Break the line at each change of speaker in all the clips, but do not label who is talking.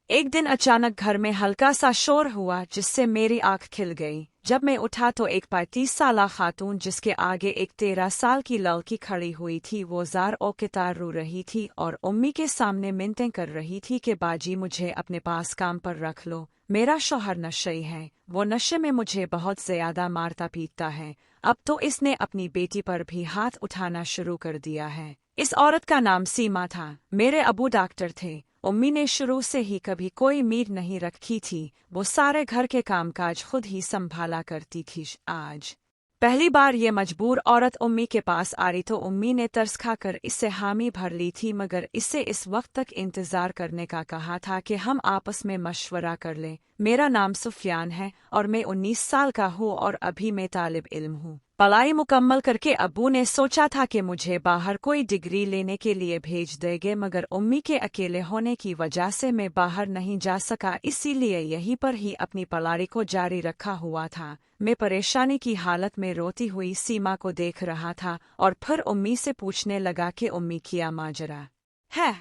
एक दिन अचानक घर में हल्का सा शोर हुआ जिससे मेरी आंख खिल गई। जब मैं उठा तो एक 35 साल खातून जिसके आगे एक 13 साल की लड़की खड़ी हुई थी वो जार ओ कितार रो रही थी और उम्मी के सामने मिन्नतें कर रही थी कि बाजी मुझे अपने पास काम पर रख लो, मेरा शौहर नशेई है, वो नशे में मुझे बहुत ज्यादा मारता पीटता है। अब तो इसने अपनी बेटी पर भी हाथ उठाना शुरू कर दिया है। इस औरत का नाम सीमा था। मेरे अबू डॉक्टर थे। उम्मी ने शुरू से ही कभी कोई उम्मीद नहीं रखी थी। वो सारे घर के कामकाज खुद ही संभाला करती थी। आज पहली बार ये मजबूर औरत उम्मी के पास आ रही तो उम्मी ने तरस खाकर इससे हामी भर ली थी, मगर इससे इस वक्त तक इंतजार करने का कहा था कि हम आपस में मशवरा कर लें। मेरा नाम सुफियान है और मैं 19 साल का हूँ और अभी मैं तालिब इल्म हूँ। पढ़ाई मुकम्मल करके अब्बू ने सोचा था कि मुझे बाहर कोई डिग्री लेने के लिए भेज देंगे, मगर उम्मी के अकेले होने की वजह से मैं बाहर नहीं जा सका, इसीलिए यहीं पर ही अपनी पढ़ाई को जारी रखा हुआ था। मैं परेशानी की हालत में रोती हुई सीमा को देख रहा था और फिर उम्मी से पूछने लगा कि उम्मी क्या माजरा है।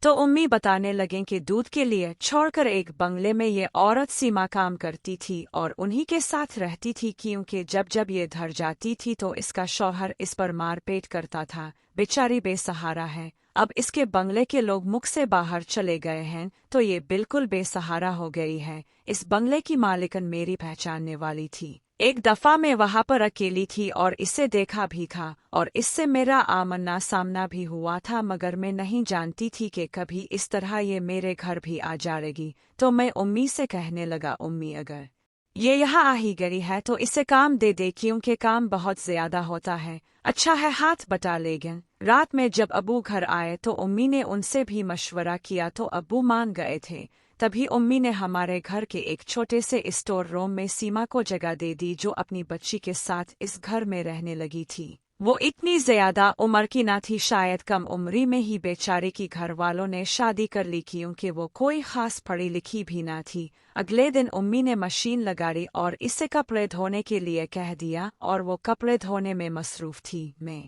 तो उम्मी बताने लगें कि दूध के लिए छोड़कर एक बंगले में ये औरत सीमा काम करती थी और उन्हीं के साथ रहती थी, क्योंकि जब जब ये धर जाती थी तो इसका शौहर इस पर मारपीट करता था। बेचारी बेसहारा है। अब इसके बंगले के लोग मुख से बाहर चले गए हैं तो ये बिल्कुल बेसहारा हो गई है। इस बंगले की मालिकन मेरी पहचानने वाली थी। एक दफा मैं वहां पर अकेली थी और इसे देखा भी था और इससे मेरा आमना सामना भी हुआ था, मगर मैं नहीं जानती थी कि कभी इस तरह ये मेरे घर भी आ जाएगी। तो मैं उम्मी से कहने लगा, उम्मी अगर ये यहाँ आ ही गई है तो इसे काम दे दे, क्योंकि काम बहुत ज्यादा होता है। अच्छा है, हाथ बटा लेगन। रात में जब अबू घर आए तो उम्मी ने उनसे भी मशवरा किया तो अबू मान गए थे। तभी उम्मी ने हमारे घर के एक छोटे से स्टोर रूम में सीमा को जगह दे दी, जो अपनी बच्ची के साथ इस घर में रहने लगी थी। वो इतनी ज्यादा उम्र की ना थी, शायद कम उम्री में ही बेचारी की घर वालों ने शादी कर ली, क्योंकि वो कोई खास पढ़ी लिखी भी ना थी। अगले दिन उम्मी ने मशीन लगा दी और इसे कपड़े धोने के लिए कह दिया और वो कपड़े धोने में मसरूफ थी। मैं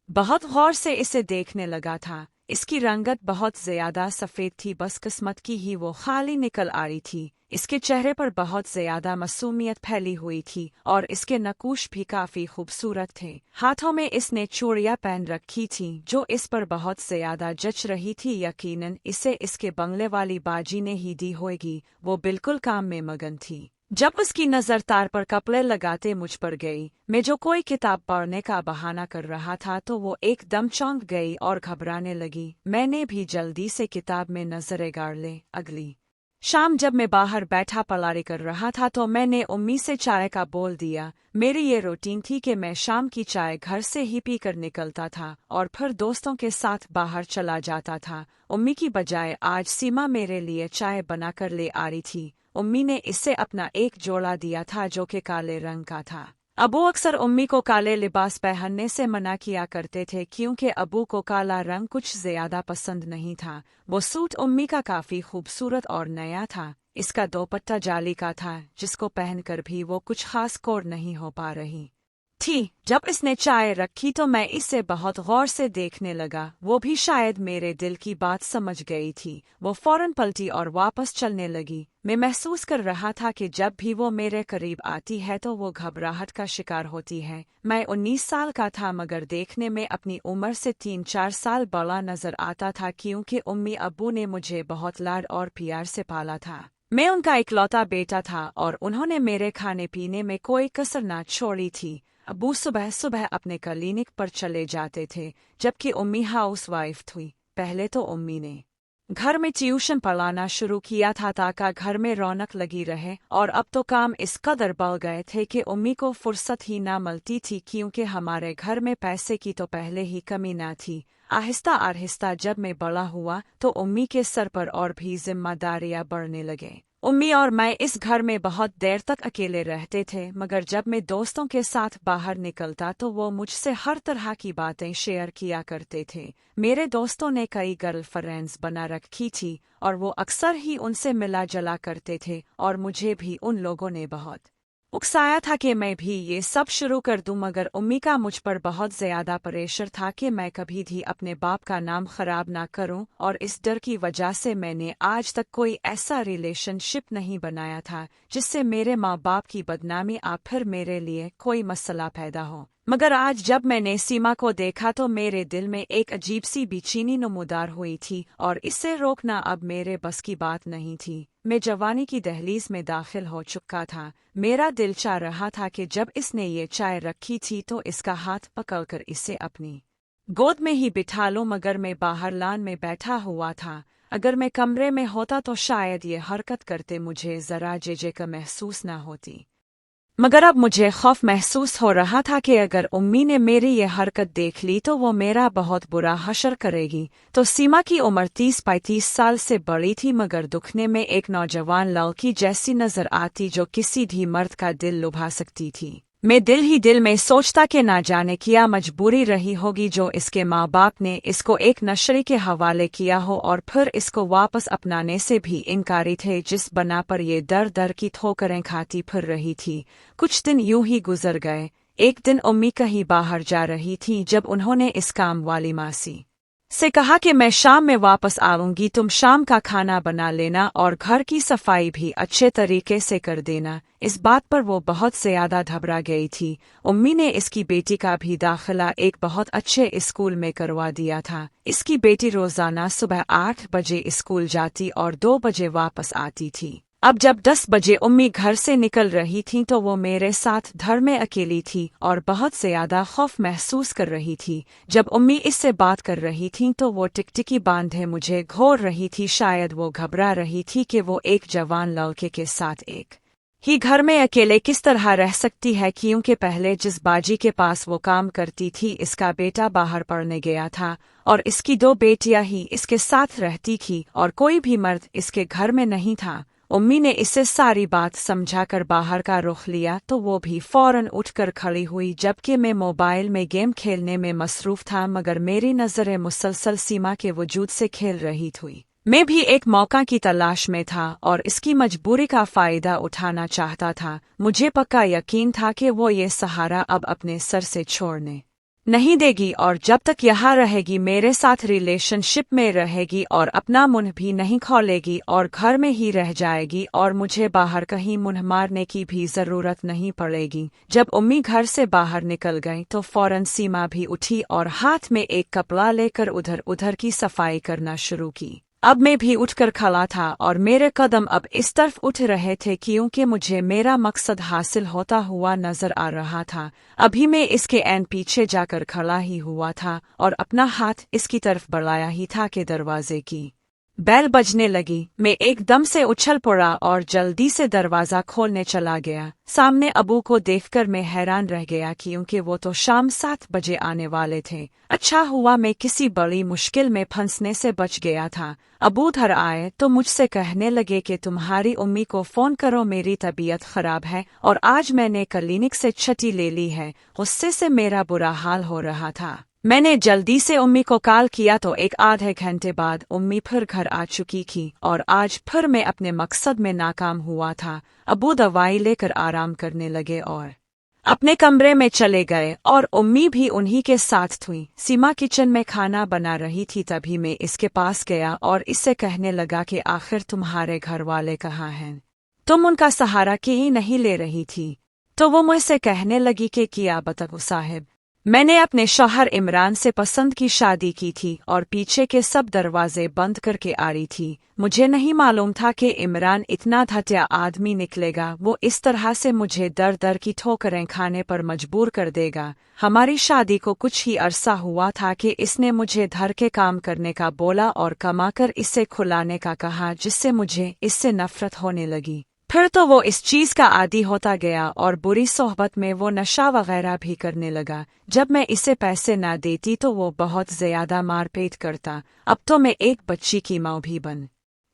बहुत गौर से इसे देखने लगा था। इसकी रंगत बहुत ज्यादा सफेद थी, बस किस्मत की ही वो खाली निकल आ रही थी। इसके चेहरे पर बहुत ज्यादा मासूमियत फैली हुई थी और इसके नकूश भी काफी खूबसूरत थे। हाथों में इसने चूड़ियां पहन रखी थी जो इस पर बहुत ज्यादा जच रही थी। यकीनन इसे इसके बंगले वाली बाजी ने ही दी होगी। वो बिल्कुल काम में मगन थी। जब उसकी नजर तार पर कपड़े लगाते मुझ पर गई, मैं जो कोई किताब पढ़ने का बहाना कर रहा था, तो वो एकदम चौंक गई और घबराने लगी। मैंने भी जल्दी से किताब में नजरें गाड़ ले। अगली शाम जब मैं बाहर बैठा पढ़ाई कर रहा था तो मैंने उम्मी से चाय का बोल दिया। मेरी ये रूटीन थी कि मैं शाम की चाय घर से ही पी कर निकलता था और फिर दोस्तों के साथ बाहर चला जाता था। उम्मी की बजाय आज सीमा मेरे लिए चाय बनाकर ले आ रही थी। उम्मी ने इससे अपना एक जोड़ा दिया था जो कि काले रंग का था। अबू अक्सर उम्मी को काले लिबास पहनने से मना किया करते थे, क्योंकि अबू को काला रंग कुछ ज्यादा पसंद नहीं था। वो सूट उम्मी का काफी खूबसूरत और नया था। इसका दोपट्टा जाली का था जिसको पहनकर भी वो कुछ खास कोर नहीं हो पा रही थी। जब इसने चाय रखी तो मैं इसे बहुत गौर से देखने लगा। वो भी शायद मेरे दिल की बात समझ गई थी। वो फौरन पलटी और वापस चलने लगी। मैं महसूस कर रहा था कि जब भी वो मेरे करीब आती है तो वो घबराहट का शिकार होती है। मैं 19 साल का था, मगर देखने में अपनी उम्र से 3-4 साल बड़ा नजर आता था, क्योंकि उम्मी अब्बू ने मुझे बहुत लाड और प्यार से पाला था। मैं उनका इकलौता बेटा था और उन्होंने मेरे खाने पीने में कोई कसर न छोड़ी थी। अबू सुबह सुबह अपने क्लिनिक पर चले जाते थे, जबकि उम्मी हाउस वाइफ थी। पहले तो उम्मी ने घर में ट्यूशन पढ़ाना शुरू किया था ताकि घर में रौनक लगी रहे, और अब तो काम इस कदर बढ़ गए थे कि उम्मी को फुर्सत ही ना मिलती थी, क्योंकि हमारे घर में पैसे की तो पहले ही कमी ना थी। आहिस्ता आहिस्ता जब मैं बड़ा हुआ तो उम्मी के सर पर और भी जिम्मेदारियां बढ़ने लगे। उम्मी और मैं इस घर में बहुत देर तक अकेले रहते थे, मगर जब मैं दोस्तों के साथ बाहर निकलता तो वो मुझसे हर तरह की बातें शेयर किया करते थे। मेरे दोस्तों ने कई गर्लफ्रेंड्स बना रखी थी और वो अक्सर ही उनसे मिला जला करते थे, और मुझे भी उन लोगों ने बहुत उकसाया था कि मैं भी ये सब शुरू कर दूं, मगर उम्मी का मुझ पर बहुत ज्यादा प्रेशर था कि मैं कभी भी अपने बाप का नाम खराब ना करूं, और इस डर की वजह से मैंने आज तक कोई ऐसा रिलेशनशिप नहीं बनाया था जिससे मेरे माँ बाप की बदनामी आ फिर मेरे लिए कोई मसला पैदा हो। मगर आज जब मैंने सीमा को देखा तो मेरे दिल में एक अजीब सी बेचैनी नमूदार हुई थी, और इसे रोकना अब मेरे बस की बात नहीं थी। मैं जवानी की दहलीज में दाखिल हो चुका था। मेरा दिल चाह रहा था कि जब इसने ये चाय रखी थी तो इसका हाथ पकड़कर इसे अपनी गोद में ही बिठा लूं, मगर मैं बाहर लान में बैठा हुआ था। अगर मैं कमरे में होता तो शायद ये हरकत करते मुझे जरा झिझक महसूस न होती, मगर अब मुझे खौफ महसूस हो रहा था कि अगर उम्मी ने मेरी ये हरकत देख ली तो वो मेरा बहुत बुरा हशर करेगी। तो सीमा की उम्र 30-35 साल से बड़ी थी, मगर दुखने में एक नौजवान लड़की जैसी नजर आती जो किसी भी मर्द का दिल लुभा सकती थी। मैं दिल ही दिल में सोचता कि ना जाने क्या मजबूरी रही होगी जो इसके माँ बाप ने इसको एक नशरी के हवाले किया हो और फिर इसको वापस अपनाने से भी इनकारी थे, जिस बना पर ये दर दर की ठोकरें खाती फिर रही थी। कुछ दिन यूं ही गुजर गए। एक दिन उम्मी कहीं बाहर जा रही थी जब उन्होंने इस काम वाली मासी से कहा कि मैं शाम में वापस आऊंगी, तुम शाम का खाना बना लेना और घर की सफाई भी अच्छे तरीके से कर देना। इस बात पर वो बहुत ज्यादा घबरा गई थी। उम्मी ने इसकी बेटी का भी दाखिला एक बहुत अच्छे स्कूल में करवा दिया था। इसकी बेटी रोजाना सुबह 8 बजे स्कूल जाती और 2 बजे वापस आती थी। अब जब 10 बजे उम्मी घर से निकल रही थी तो वो मेरे साथ घर में अकेली थी और बहुत ज्यादा खौफ महसूस कर रही थी। जब उम्मी इससे बात कर रही थी तो वो टिकटिकी बांधे मुझे घोर रही थी। शायद वो घबरा रही थी कि वो एक जवान लड़के के साथ एक ही घर में अकेले किस तरह रह सकती है, क्योंकि पहले जिस बाजी के पास वो काम करती थी इसका बेटा बाहर पढ़ने गया था और इसकी 2 बेटियां ही इसके साथ रहती थी और कोई भी मर्द इसके घर में नहीं था। उम्मी ने इससे सारी बात समझाकर बाहर का रुख लिया तो वो भी फौरन उठकर खड़ी हुई, जबकि मैं मोबाइल में गेम खेलने में मसरूफ था, मगर मेरी नजरें मुसलसल सीमा के वजूद से खेल रही थी। मैं भी एक मौका की तलाश में था और इसकी मजबूरी का फायदा उठाना चाहता था। मुझे पक्का यकीन था कि वो ये सहारा अब अपने सर से छोड़ने नहीं देगी और जब तक यहाँ रहेगी मेरे साथ रिलेशनशिप में रहेगी और अपना मुंह भी नहीं खोलेगी और घर में ही रह जाएगी और मुझे बाहर कहीं मुंह मारने की भी जरूरत नहीं पड़ेगी। जब उम्मी घर से बाहर निकल गई तो फौरन सीमा भी उठी और हाथ में एक कपड़ा लेकर उधर उधर की सफाई करना शुरू की। अब मैं भी उठकर खड़ा था और मेरे कदम अब इस तरफ उठ रहे थे क्योंकि मुझे मेरा मकसद हासिल होता हुआ नजर आ रहा था। अभी मैं इसके एन पीछे जाकर खड़ा ही हुआ था और अपना हाथ इसकी तरफ बढ़ाया ही था कि दरवाजे की बेल बजने लगी। मैं एकदम से उछल पड़ा और जल्दी से दरवाजा खोलने चला गया। सामने अबू को देखकर मैं हैरान रह गया क्योंकि वो तो शाम 7 बजे आने वाले थे। अच्छा हुआ मैं किसी बड़ी मुश्किल में फंसने से बच गया था। अबू घर आए तो मुझसे कहने लगे कि तुम्हारी उम्मी को फोन करो, मेरी तबीयत खराब है और आज मैंने क्लिनिक से छुट्टी ले ली है। गुस्से से मेरा बुरा हाल हो रहा था। मैंने जल्दी से उम्मी को कॉल किया तो एक आधे घंटे बाद उम्मी फिर घर आ चुकी थी और आज फिर मैं अपने मकसद में नाकाम हुआ था। अबू दवाई लेकर आराम करने लगे और अपने कमरे में चले गए और उम्मी भी उन्हीं के साथ थी। सीमा किचन में खाना बना रही थी, तभी मैं इसके पास गया और इससे कहने लगा कि आखिर तुम्हारे घर वाले कहाँ हैं, तुम उनका सहारा क्यों नहीं ले रही थी। तो वो मुझसे कहने लगी कि क्या बताऊं साहिब, मैंने अपने शौहर इमरान से पसंद की शादी की थी और पीछे के सब दरवाजे बंद करके आ रही थी। मुझे नहीं मालूम था कि इमरान इतना घटिया आदमी निकलेगा। वो इस तरह से मुझे दर दर की ठोकरें खाने पर मजबूर कर देगा। हमारी शादी को कुछ ही अरसा हुआ था कि इसने मुझे घर के काम करने का बोला और कमाकर इसे खुलाने का कहा, जिससे मुझे इससे नफरत होने लगी। फिर तो वो इस चीज का आदी होता गया और बुरी सोहबत में वो नशा वगैरह भी करने लगा। जब मैं इसे पैसे ना देती तो वो बहुत ज्यादा मारपीट करता। अब तो मैं एक बच्ची की माँ भी बन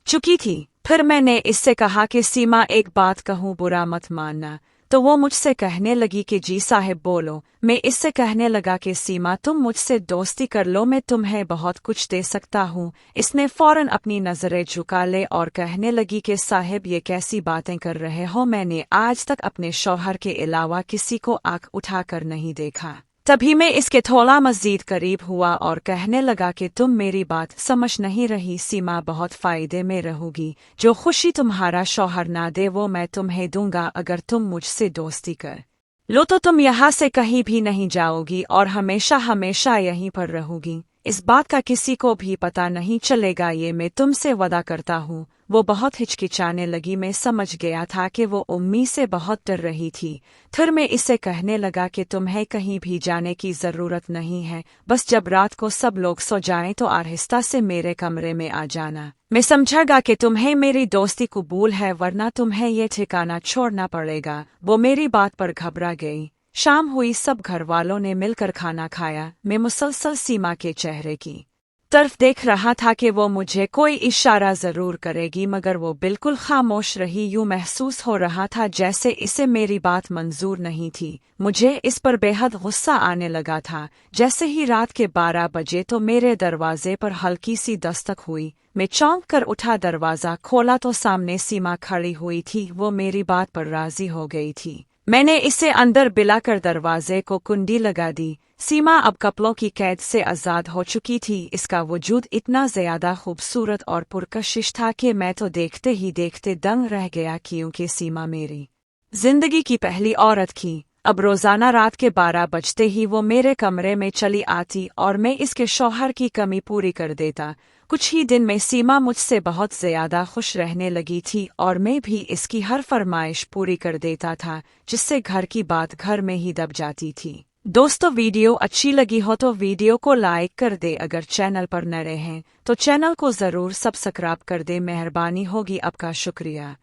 चुकी थी। फिर मैंने इससे कहा कि सीमा, एक बात कहूँ, बुरा मत मानना, तो वो मुझसे कहने लगी कि जी साहिब बोलो। मैं इससे कहने लगा कि सीमा तुम मुझसे दोस्ती कर लो, मैं तुम्हें बहुत कुछ दे सकता हूँ। इसने फौरन अपनी नजरें झुका ले और कहने लगी कि साहिब ये कैसी बातें कर रहे हो, मैंने आज तक अपने शौहर के अलावा किसी को आंख उठाकर नहीं देखा। तभी मैं इसके थोड़ा मजीद करीब हुआ और कहने लगा कि तुम मेरी बात समझ नहीं रही, सीमा बहुत फायदे में रहोगी। जो खुशी तुम्हारा शौहर ना दे वो मैं तुम्हें दूंगा। अगर तुम मुझसे दोस्ती कर लो तो तुम यहाँ से कहीं भी नहीं जाओगी और हमेशा हमेशा यहीं पर रहोगी। इस बात का किसी को भी पता नहीं चलेगा, ये मैं तुमसे वादा करता हूँ। वो बहुत हिचकिचाने लगी। मैं समझ गया था कि वो उम्मी से बहुत डर रही थी। फिर मैं इसे कहने लगा कि तुम्हें कहीं भी जाने की जरूरत नहीं है, बस जब रात को सब लोग सो जाएं तो आहिस्ता से मेरे कमरे में आ जाना। मैं समझागा कि तुम्हें मेरी दोस्ती कबूल है, वरना तुम्हें ये ठिकाना छोड़ना पड़ेगा। वो मेरी बात पर घबरा गई। शाम हुई, सब घर वालों ने मिलकर खाना खाया। मैं मुसलसल सीमा के चेहरे की तरफ देख रहा था कि वो मुझे कोई इशारा जरूर करेगी, मगर वो बिल्कुल खामोश रही। यूं महसूस हो रहा था जैसे इसे मेरी बात मंजूर नहीं थी। मुझे इस पर बेहद गुस्सा आने लगा था। जैसे ही रात के 12 बजे तो मेरे दरवाजे पर हल्की सी दस्तक हुई। मैं चौंक कर उठा, दरवाजा खोला तो सामने सीमा खड़ी हुई थी। वो मेरी बात पर राजी हो गई थी। मैंने इसे अंदर बिलाकर दरवाजे को कुंडी लगा दी। सीमा अब कपलों की कैद से आज़ाद हो चुकी थी। इसका वजूद इतना ज्यादा खूबसूरत और पुरकशिश था कि मैं तो देखते ही देखते दंग रह गया, क्योंकि सीमा मेरी जिंदगी की पहली औरत थी। अब रोजाना रात के 12 बजते ही वो मेरे कमरे में चली आती और मैं इसके शौहर की कमी पूरी कर देता। कुछ ही दिन में सीमा मुझसे बहुत ज्यादा खुश रहने लगी थी और मैं भी इसकी हर फरमाइश पूरी कर देता था, जिससे घर की बात घर में ही दब जाती थी। दोस्तों, वीडियो अच्छी लगी हो तो वीडियो को लाइक कर दे। अगर चैनल पर न रहे हैं तो चैनल को जरूर सब्सक्राइब कर दे। मेहरबानी होगी, आपका शुक्रिया।